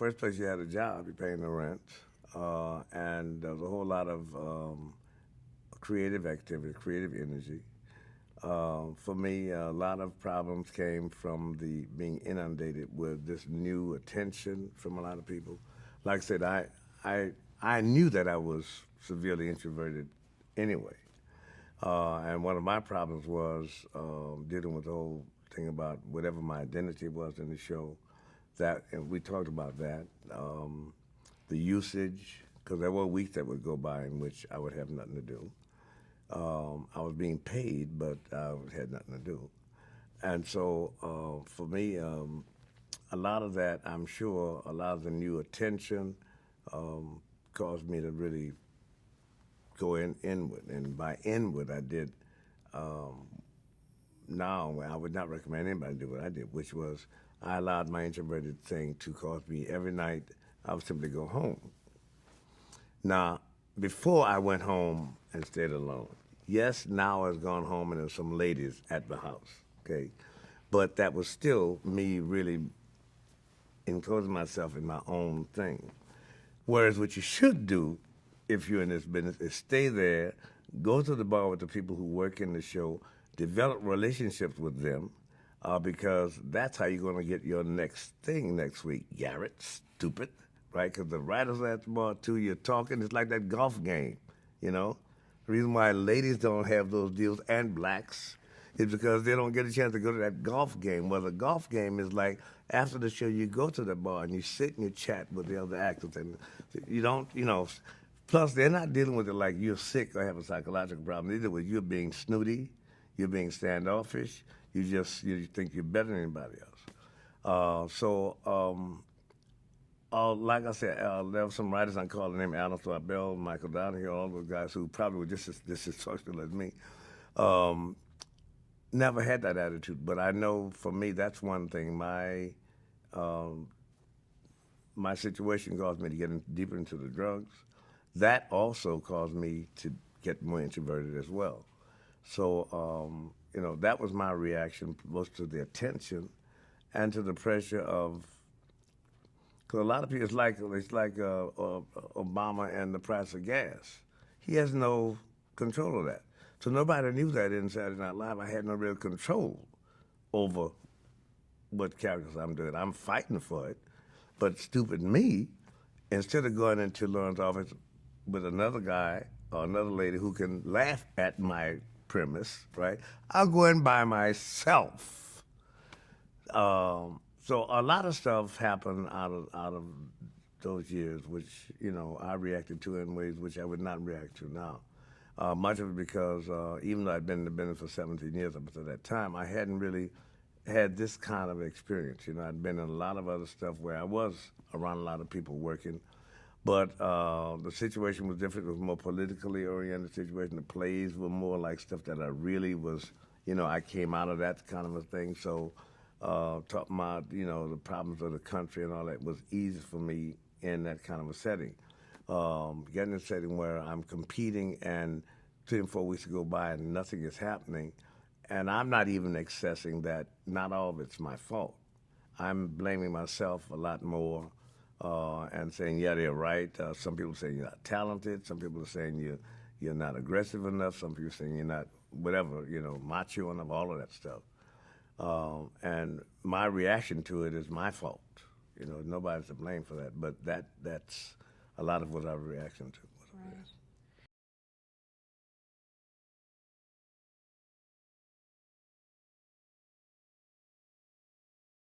first place you had a job, you're paying the rent, and there was a whole lot of creative activity, creative energy. For me, a lot of problems came from the being inundated with this new attention from a lot of people. Like I said, I knew that I was severely introverted anyway. And one of my problems was dealing with the whole thing about whatever my identity was in the show. That, and we talked about that. The usage, because there were weeks that would go by in which I would have nothing to do. I was being paid, but I had nothing to do. And so for me, a lot of that, I'm sure, a lot of the new attention caused me to really go inward. And by inward, I did, now I would not recommend anybody do what I did, which was I allowed my introverted thing to cause me every night, I would simply go home. Now, before I went home and stayed alone, yes, now I've gone home and there's some ladies at the house, okay? But that was still me really enclosing myself in my own thing. Whereas what you should do if you're in this business is stay there, go to the bar with the people who work in the show, develop relationships with them, because that's how you're going to get your next thing next week. Garrett, stupid, right? Because the writers are at the bar too, you're talking, it's like that golf game, you know? The reason why ladies don't have those deals, and blacks, is because they don't get a chance to go to that golf game. Well, the golf game is like, after the show, you go to the bar and you sit and you chat with the other actors, and you don't, you know, plus they're not dealing with it like you're sick or have a psychological problem. They deal with you being snooty, you're being standoffish, you think you're better than anybody else. Like I said, there were some writers I called the name Alan Thorpe, Michael Donahue, all those guys who probably were just as dysfunctional as me. Never had that attitude, but I know for me that's one thing. My situation caused me to get deeper into the drugs. That also caused me to get more introverted as well. So, that was my reaction, both to the attention and to the pressure of, because a lot of people, it's like Obama and the price of gas. He has no control of that. So nobody knew that in Saturday Night Live. I had no real control over what characters I'm doing. I'm fighting for it. But stupid me, instead of going into Lauren's office with another guy or another lady who can laugh at my premise, right? I'll go in by myself. So a lot of stuff happened out of those years, which I reacted to in ways which I would not react to now. Much of it because even though I'd been in the business for 17 years up until that time, I hadn't really had this kind of experience. I'd been in a lot of other stuff where I was around a lot of people working. But the situation was different. It was more politically oriented situation. The plays were more like stuff that I really was, I came out of that kind of a thing. So talking about, the problems of the country and all that was easy for me in that kind of a setting. Getting in a setting where I'm competing and 3 and 4 weeks go by and nothing is happening, and I'm not even accessing that not all of it's my fault. I'm blaming myself a lot more. And saying, yeah, they're right. Some people say you're not talented. Some people are saying you're not aggressive enough. Some people are saying you're not whatever, macho enough, all of that stuff. And my reaction to it is my fault. Nobody's to blame for that. But that's a lot of what our reaction to was. Right.